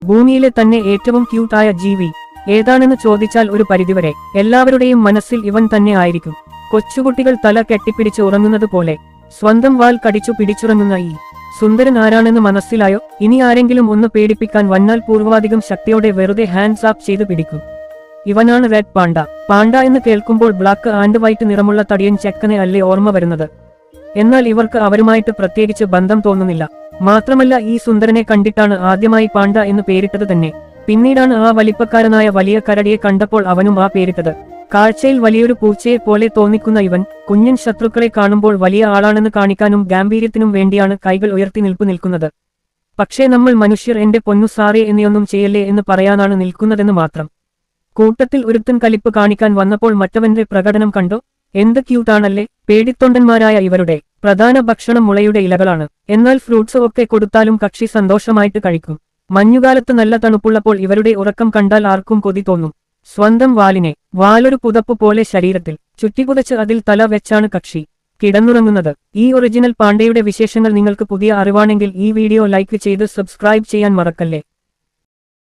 ഭൂമിയിലെ തന്നെ ഏറ്റവും ക്യൂട്ടായ ജീവി ഏതാണെന്ന് ചോദിച്ചാൽ ഒരു പരിധിവരെ എല്ലാവരുടെയും മനസ്സിൽ ഇവൻ തന്നെ ആയിരിക്കും. കൊച്ചുകുട്ടികൾ തല കെട്ടിപ്പിടിച്ച് ഉറങ്ങുന്നത് പോലെ സ്വന്തം വാൽ കടിച്ചു പിടിച്ചുറങ്ങുന്ന ഈ സുന്ദരൻ ആരാണെന്ന് മനസ്സിലായോ? ഇനി ആരെങ്കിലും ഒന്ന് പേടിപ്പിക്കാൻ വന്നാൽ പൂർവാധികം ശക്തിയോടെ വെറുതെ ഹാൻഡ്സ് ആപ്പ് ചെയ്ത് പിടിക്കും. ഇവനാണ് റെഡ് പാണ്ട. പാണ്ട എന്ന് കേൾക്കുമ്പോൾ ബ്ലാക്ക് ആൻഡ് വൈറ്റ് നിറമുള്ള തടിയൻ ചെക്കനെ അല്ലേ ഓർമ്മ വരുന്നത്? എന്നാൽ ഇവർക്ക് അവരുമായിട്ട് പ്രത്യേകിച്ച് ബന്ധം തോന്നുന്നില്ല. മാത്രമല്ല ഈ സുന്ദരനെ കണ്ടിട്ടാണ് ആദ്യമായി പാണ്ട എന്ന് പേരിട്ടത് തന്നെ. പിന്നീടാണ് ആ വലിപ്പക്കാരനായ വലിയ കരടിയെ കണ്ടപ്പോൾ അവനും ആ പേരിട്ടത്. കാഴ്ചയിൽ വലിയൊരു പൂച്ചയെ പോലെ തോന്നിക്കുന്ന ഇവൻ കുഞ്ഞൻ ശത്രുക്കളെ കാണുമ്പോൾ വലിയ ആളാണെന്ന് കാണിക്കാനും ഗാംഭീര്യത്തിനും വേണ്ടിയാണ് കൈകൾ ഉയർത്തി നിൽക്കുന്നത്. പക്ഷേ നമ്മൾ മനുഷ്യർ എന്റെ പൊന്നു സാറേ എന്നിയൊന്നും ചെയ്യല്ലേ എന്ന് പറയാനാണ് നിൽക്കുന്നതെന്ന് മാത്രം. കൂട്ടത്തിൽ ഒരുത്തൻ കലിപ്പ് കാണിക്കാൻ വന്നപ്പോൾ മറ്റവന്റെ പ്രകടനം കണ്ടോ? എന്ത് ക്യൂട്ടാണല്ലേ. പേടിത്തൊണ്ടന്മാരായ ഇവരുടെ പ്രധാന ഭക്ഷണം മുളയുടെ ഇലകളാണ്. എന്നാൽ ഫ്രൂട്ട്സ് ഒക്കെ കൊടുത്താലും കക്ഷി സന്തോഷമായിട്ട് കഴിക്കും. മഞ്ഞുകാലത്ത് നല്ല തണുപ്പുള്ളപ്പോൾ ഇവരുടെ ഉറക്കം കണ്ടാൽ ആർക്കും കൊതി തോന്നും. സ്വന്തം വാലൊരു പുതപ്പ് പോലെ ശരീരത്തിൽ ചുറ്റിപ്പുതച്ച് അതിൽ തല വെച്ചാണ് കക്ഷി കിടന്നുറങ്ങുന്നത്. ഈ ഒറിജിനൽ പാണ്ടയുടെ വിശേഷങ്ങൾ നിങ്ങൾക്ക് പുതിയ അറിവാണെങ്കിൽ ഈ വീഡിയോ ലൈക്ക് ചെയ്ത് സബ്സ്ക്രൈബ് ചെയ്യാൻ മറക്കല്ലേ.